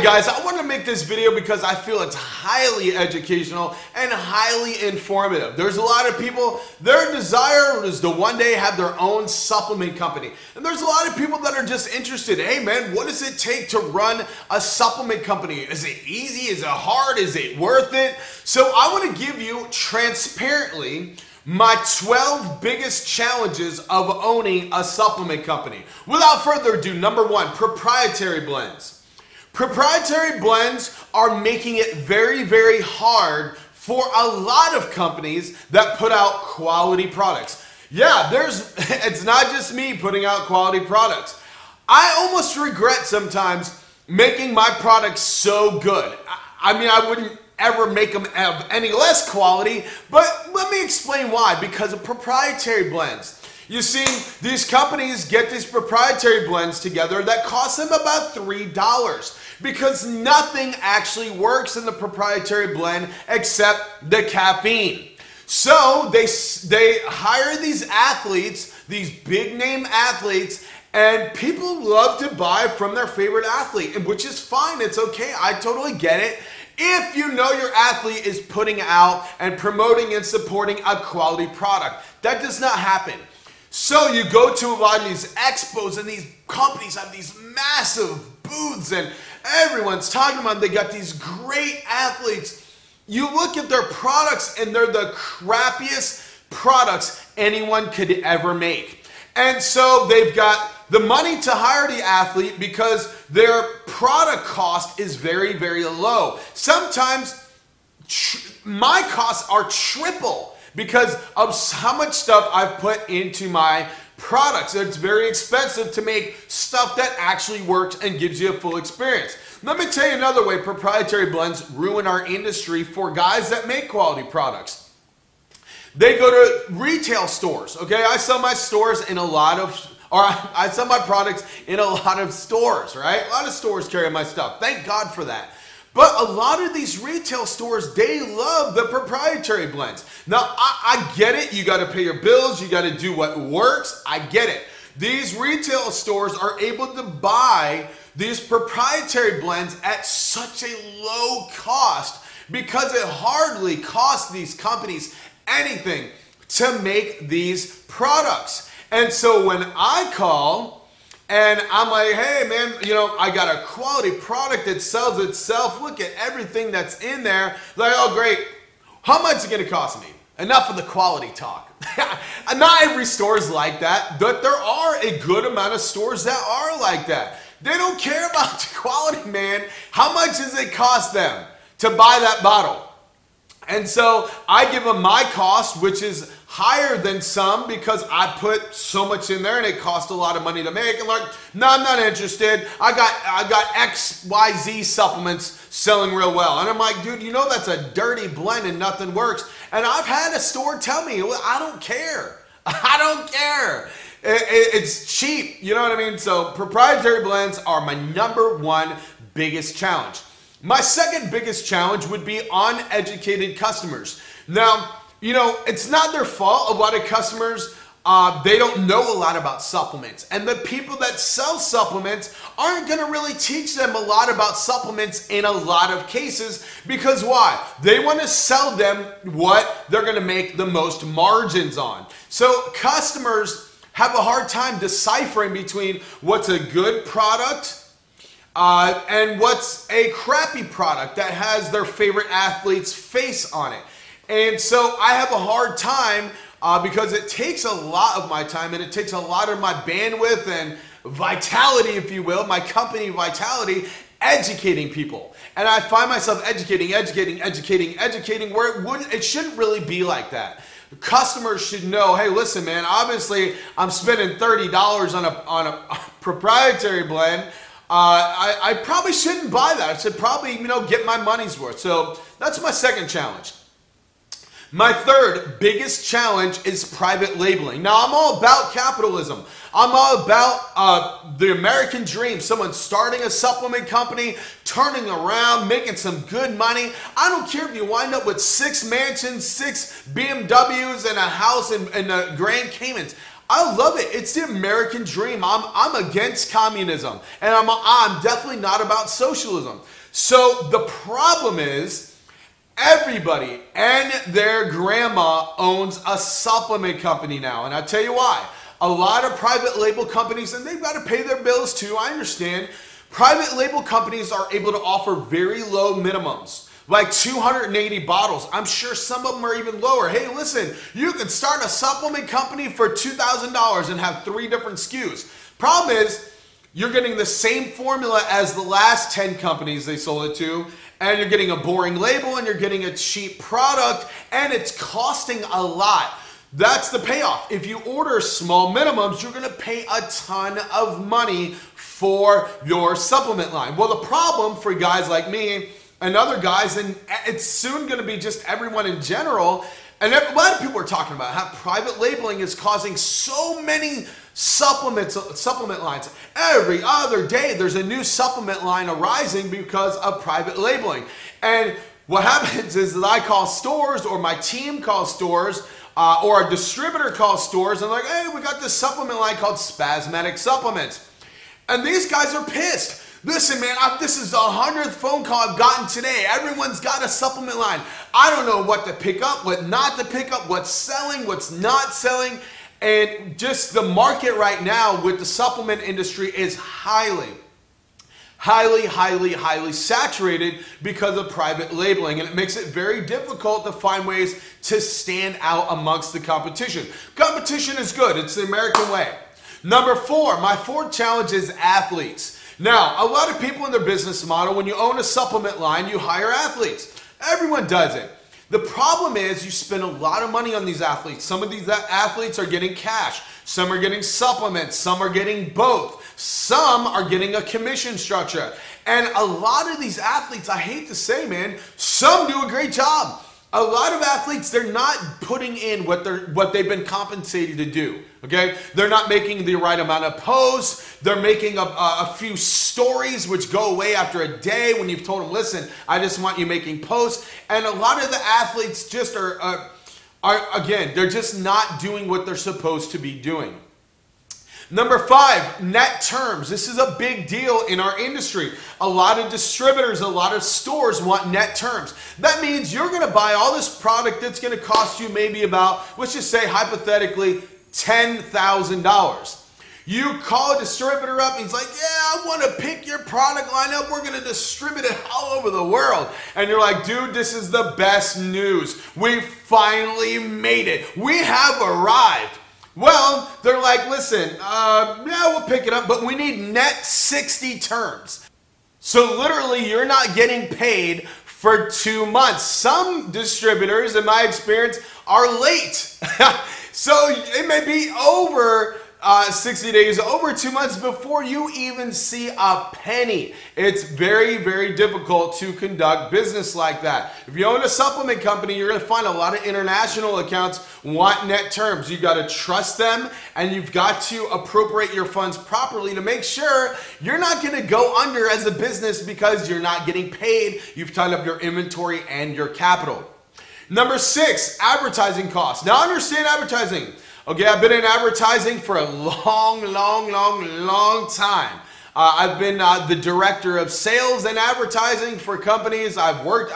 guys, I want to make this video because I feel it's highly educational and highly informative. There's a lot of people, their desire is to one day have their own supplement company. And there's a lot of people that are just interested. Hey man, what does it take to run a supplement company? Is it easy? Is it hard? Is it worth it? So I want to give you transparently my 12 biggest challenges of owning a supplement company. Without further ado, number one, proprietary blends. Proprietary blends are making it very, very hard for a lot of companies that put out quality products. Yeah, it's not just me putting out quality products. I almost regret sometimes making my products so good. I mean, I wouldn't ever make them have any less quality, but let me explain why. Because of proprietary blends. You see, these companies get these proprietary blends together that cost them about $3 because nothing actually works in the proprietary blend except the caffeine. So they hire these athletes, these big name athletes, and people love to buy from their favorite athlete, which is fine. It's okay. I totally get it. If you know your athlete is putting out and promoting and supporting a quality product. That does not happen. So you go to a lot of these expos and these companies have these massive booths and everyone's talking about them. They got these great athletes. You look at their products and they're the crappiest products anyone could ever make. And so they've got the money to hire the athlete because their product cost is very, very low. Sometimes my costs are triple because of how much stuff I've put into my products. It's very expensive to make stuff that actually works and gives you a full experience. Let me tell you another way proprietary blends ruin our industry for guys that make quality products. They go to retail stores, okay? I sell my I sell my products in a lot of stores, right? A lot of stores carry my stuff. Thank God for that. But a lot of these retail stores, they love the proprietary blends. Now, I get it. You got to pay your bills. You got to do what works. I get it. These retail stores are able to buy these proprietary blends at such a low cost because it hardly costs these companies anything to make these products. And so when I call and I'm like, hey man, I got a quality product that sells itself. Look at everything that's in there. Like, oh great, how much is it gonna cost me? Enough of the quality talk. Not every store is like that, but there are a good amount of stores that are like that. They don't care about the quality, man. How much does it cost them to buy that bottle? And so I give them my cost, which is higher than some because I put so much in there and it costs a lot of money to make. And like, no, I'm not interested. I got XYZ supplements selling real well. And I'm like, dude, that's a dirty blend and nothing works. And I've had a store tell me, well, I don't care. I don't care. It's cheap. You know what I mean? So proprietary blends are my number one biggest challenge. My second biggest challenge would be uneducated customers. Now, it's not their fault. A lot of customers, they don't know a lot about supplements. And the people that sell supplements aren't going to really teach them a lot about supplements in a lot of cases. Because why? They want to sell them what they're going to make the most margins on. So customers have a hard time deciphering between what's a good product and what's a crappy product that has their favorite athlete's face on it. And so I have a hard time because it takes a lot of my time and it takes a lot of my bandwidth and vitality, if you will, my company vitality, educating people. And I find myself educating where it shouldn't really be like that. Customers should know, hey, listen, man, obviously I'm spending $30 on a proprietary blend. I probably shouldn't buy that. I should probably, get my money's worth. So that's my second challenge. My third biggest challenge is private labeling. Now, I'm all about capitalism. I'm all about the American dream. Someone starting a supplement company, turning around, making some good money. I don't care if you wind up with 6 mansions, 6 BMWs, and a house in the Grand Caymans. I love it. It's the American dream. I'm against communism, and I'm definitely not about socialism. So the problem is everybody and their grandma owns a supplement company now, and I'll tell you why. A lot of private label companies, and they've got to pay their bills too, I understand. Private label companies are able to offer very low minimums, like 280 bottles. I'm sure some of them are even lower. Hey, listen, you can start a supplement company for $2,000 and have 3 different SKUs. Problem is, you're getting the same formula as the last 10 companies they sold it to, and you're getting a boring label, and you're getting a cheap product, and it's costing a lot. That's the payoff. If you order small minimums, you're going to pay a ton of money for your supplement line. Well, the problem for guys like me and other guys, and it's soon going to be just everyone in general, and a lot of people are talking about how private labeling is causing so many supplement lines. Every other day there's a new supplement line arising because of private labeling. And what happens is that I call stores, or my team calls stores, or a distributor calls stores, and like, hey, we got this supplement line called SPAZMATIC supplements. And these guys are pissed. Listen, man, this is the 100th phone call I've gotten today. Everyone's got a supplement line. I don't know what to pick up, what not to pick up, what's selling, what's not selling. And just the market right now with the supplement industry is highly saturated because of private labeling, and it makes it very difficult to find ways to stand out amongst the competition. Competition is good. It's the American way. Number 4, my 4th challenge is athletes. Now, a lot of people in their business model, when you own a supplement line, you hire athletes. Everyone does it. The problem is you spend a lot of money on these athletes. Some of these athletes are getting cash. Some are getting supplements. Some are getting both. Some are getting a commission structure. And a lot of these athletes, I hate to say, man, some do a great job. A lot of athletes, they're not putting in what they've been compensated to do. Okay, they're not making the right amount of posts. They're making a few stories which go away after a day when you've told them, listen, I just want you making posts. And a lot of the athletes just are again, they're just not doing what they're supposed to be doing. Number 5, net terms. This is a big deal in our industry. A lot of distributors, a lot of stores want net terms. That means you're going to buy all this product that's going to cost you maybe about, let's just say hypothetically, $10,000. You call a distributor up and he's like, yeah, I want to pick your product line up. We're going to distribute it all over the world. And you're like, dude, this is the best news. We finally made it. We have arrived. Well, they're like, listen, yeah, we'll pick it up, but we need net 60 terms. So literally, you're not getting paid for 2 months. Some distributors, in my experience, are late. So it may be over 60 days, over 2 months before you even see a penny. It's very, very difficult to conduct business like that. If you own a supplement company, you're going to find a lot of international accounts want net terms. You've got to trust them, and you've got to appropriate your funds properly to make sure you're not going to go under as a business because you're not getting paid. You've tied up your inventory and your capital. Number 6, advertising costs. Now understand advertising. Okay, I've been in advertising for a long time. I've been the director of sales and advertising for companies. I've worked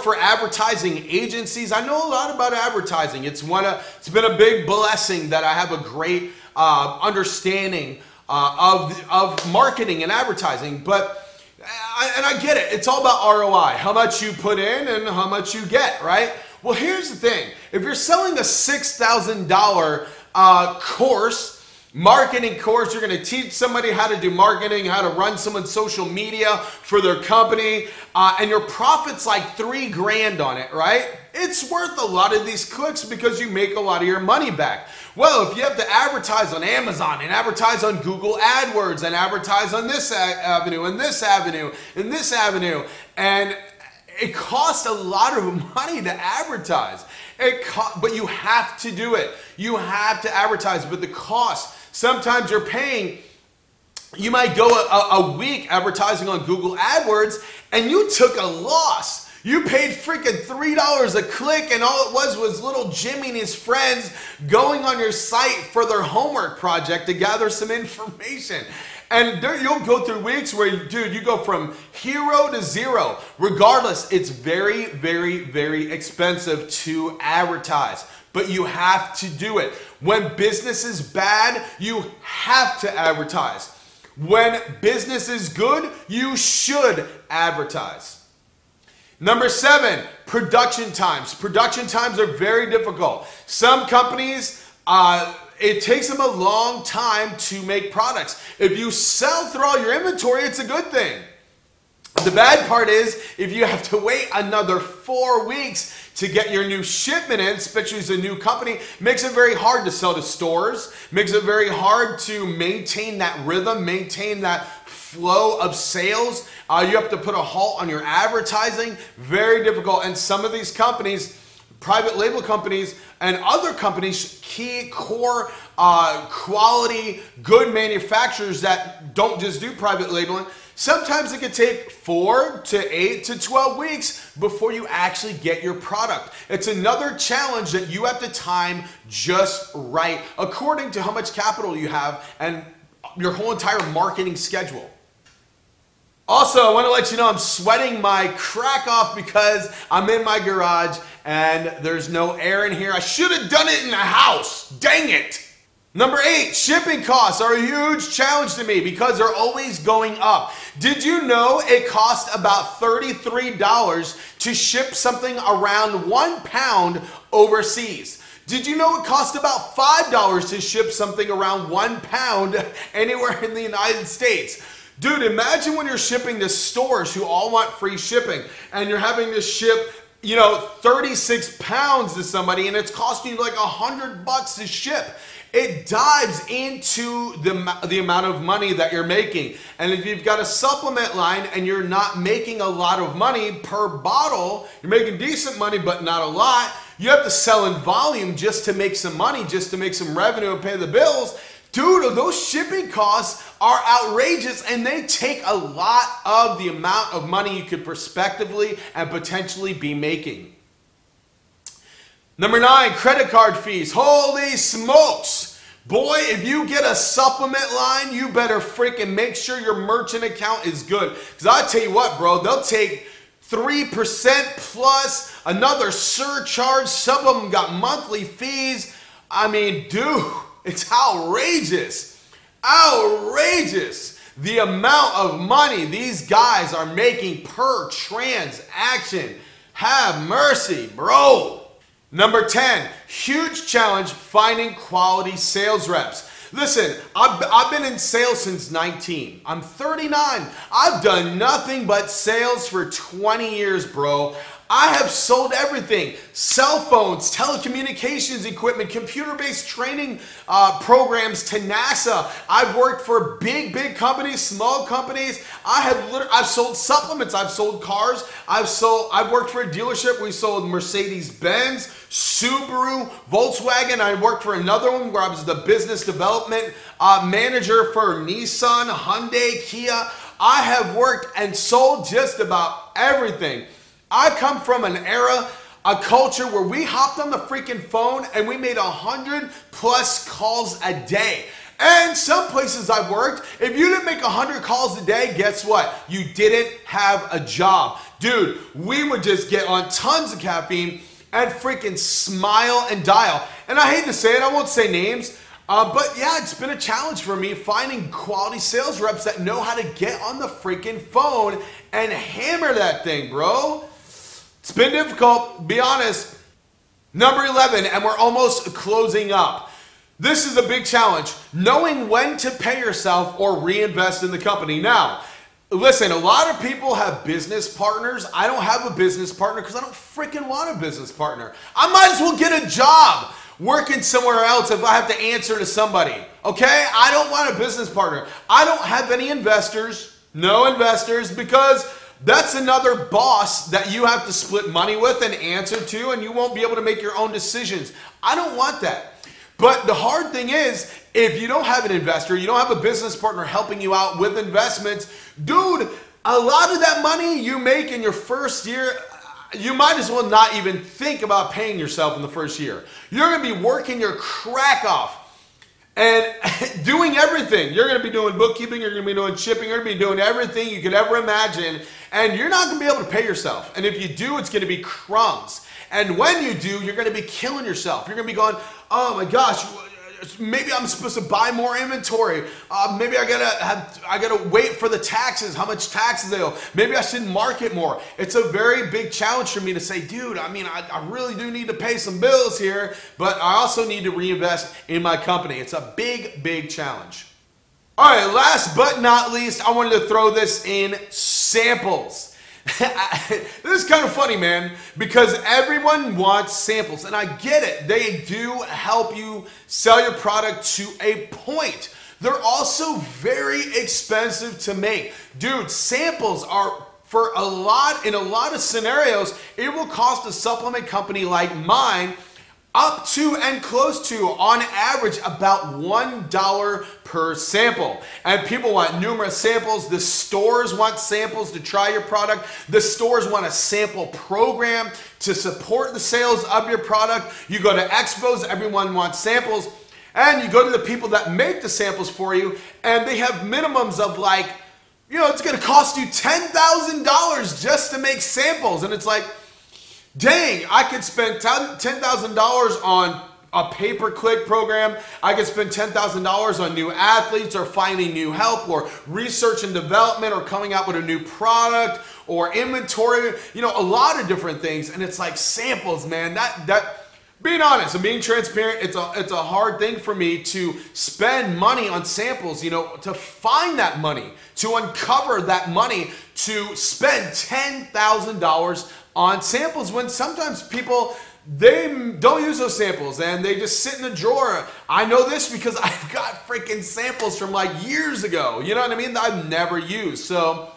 for advertising agencies. I know a lot about advertising. It's been a big blessing that I have a great understanding of marketing and advertising. But I get it. It's all about ROI. How much you put in and how much you get, right? Well, here's the thing. If you're selling a $6,000 marketing course, you're going to teach somebody how to do marketing, how to run someone's social media for their company, and your profit's like $3,000 on it, right? It's worth a lot of these clicks because you make a lot of your money back. Well, if you have to advertise on Amazon and advertise on Google AdWords and advertise on this avenue and this avenue and this avenue, and it costs a lot of money to advertise. But you have to do it. You have to advertise, but the cost, sometimes you're paying, you might go a week advertising on Google AdWords and you took a loss. You paid freaking $3 a click, and all it was little Jimmy and his friends going on your site for their homework project to gather some information. And there, you'll go through weeks where, dude, you go from hero to zero. Regardless, it's very, very, very expensive to advertise, but you have to do it. When business is bad, you have to advertise. When business is good, you should advertise. Number 7, production times. Production times are very difficult. Some companies, it takes them a long time to make products. If you sell through all your inventory, it's a good thing. The bad part is if you have to wait another 4 weeks to get your new shipment in, especially as a new company, makes it very hard to sell to stores, makes it very hard to maintain that rhythm, maintain that flow of sales. You have to put a halt on your advertising. Very difficult. And some of these companies, private label companies and other companies, key core quality good manufacturers that don't just do private labeling, sometimes it can take 4 to 8 to 12 weeks before you actually get your product. It's another challenge that you have to time just right according to how much capital you have and your whole entire marketing schedule. Also, I want to let you know I'm sweating my crack off because I'm in my garage and there's no air in here. I should have done it in the house. Dang it. Number 8, shipping costs are a huge challenge to me because they're always going up. Did you know it costs about $33 to ship something around 1 pound overseas? Did you know it costs about $5 to ship something around 1 pound anywhere in the United States? Dude, imagine when you're shipping to stores who all want free shipping and you're having to ship, 36 pounds to somebody and it's costing you like $100 to ship. It dives into the amount of money that you're making. And if you've got a supplement line and you're not making a lot of money per bottle, you're making decent money but not a lot, you have to sell in volume just to make some money, just to make some revenue and pay the bills. Dude, those shipping costs are outrageous and they take a lot of the amount of money you could prospectively and potentially be making. Number 9, credit card fees. Holy smokes. Boy, if you get a supplement line, you better freaking make sure your merchant account is good. Because I'll tell you what, bro, they'll take 3% plus another surcharge. Some of them got monthly fees. I mean, dude. It's outrageous, outrageous the amount of money these guys are making per transaction. Have mercy, bro. Number 10, huge challenge finding quality sales reps. Listen, I've been in sales since 19. I'm 39. I've done nothing but sales for 20 years, bro. I have sold everything. Cell phones, telecommunications equipment, computer-based training programs to NASA. I've worked for big companies, small companies. I've sold supplements. I've sold cars. I've worked for a dealership. We sold Mercedes-Benz, Subaru, Volkswagen. I worked for another one where I was the business development manager for Nissan, Hyundai, Kia. I have worked and sold just about everything. I come from an era, a culture where we hopped on the freaking phone and we made 100+ calls a day. And some places I've worked, if you didn't make 100 calls a day, guess what? You didn't have a job. Dude, we would just get on tons of caffeine and freaking smile and dial. And I hate to say it, I won't say names, but yeah, it's been a challenge for me finding quality sales reps that know how to get on the freaking phone and hammer that thing, bro. It's been difficult, be honest. Number 11, and we're almost closing up. This is a big challenge, knowing when to pay yourself or reinvest in the company. Now, listen, a lot of people have business partners. I don't have a business partner because I don't freaking want a business partner. I might as well get a job working somewhere else if I have to answer to somebody, okay? I don't want a business partner. I don't have any investors, no investors, because that's another boss that you have to split money with and answer to, and you won't be able to make your own decisions. I don't want that. But the hard thing is, if you don't have an investor, you don't have a business partner helping you out with investments, dude, a lot of that money you make in your first year, you might as well not even think about paying yourself in the first year. You're going to be working your crack off and doing everything. You're going to be doing bookkeeping, you're going to be doing shipping, you're going to be doing everything you could ever imagine, and you're not going to be able to pay yourself. And if you do, it's going to be crumbs. And when you do, you're going to be killing yourself. You're going to be going, oh my gosh, maybe I'm supposed to buy more inventory. Maybe I gotta wait for the taxes, how much taxes they owe. Maybe I should market more. It's a very big challenge for me to say, dude, I mean, I really do need to pay some bills here, but I also need to reinvest in my company. It's a big, big challenge. All right, last but not least, I wanted to throw this in: samples. This is kind of funny, man, because everyone wants samples, and I get it. They do help you sell your product to a point. They're also very expensive to make. Dude, samples are, in a lot of scenarios, it will cost a supplement company like mine up to and close to, on average, about $1 per sample. And people want numerous samples. The stores want samples to try your product. The stores want a sample program to support the sales of your product. You go to expos, everyone wants samples. And you go to the people that make the samples for you, and they have minimums of like, you know, it's gonna cost you $10,000 just to make samples. And it's like, dang, I could spend $10,000 on a pay-per-click program. I could spend $10,000 on new athletes, or finding new help, or research and development, or coming out with a new product, or inventory, you know, a lot of different things. And it's like samples, man, being honest and being transparent, it's a hard thing for me to spend money on samples, you know, to find that money, to uncover that money, to spend $10,000 on samples, when sometimes people, they don't use those samples and they just sit in the drawer. I know this because I've got freaking samples from like years ago, you know what I mean, that I've never used. So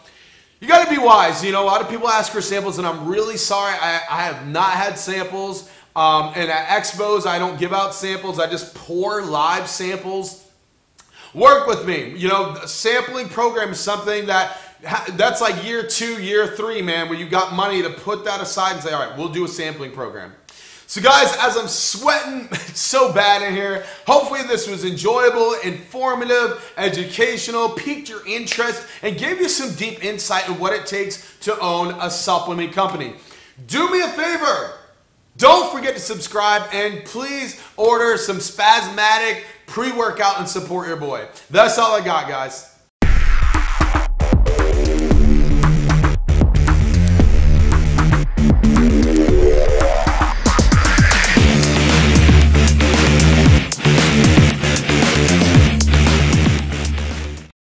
you got to be wise. You know, a lot of people ask for samples, and I'm really sorry, I have not had samples. And at expos, I don't give out samples. I just pour live samples. Work with me. You know, a sampling program is something that's like year 2, year 3, man, where you got money to put that aside and say, all right, we'll do a sampling program. So guys, as I'm sweating so bad in here, hopefully this was enjoyable, informative, educational, piqued your interest, and gave you some deep insight in what it takes to own a supplement company. Do me a favor. Don't forget to subscribe, and please order some SPAZMATIC pre-workout and support your boy. That's all I got, guys.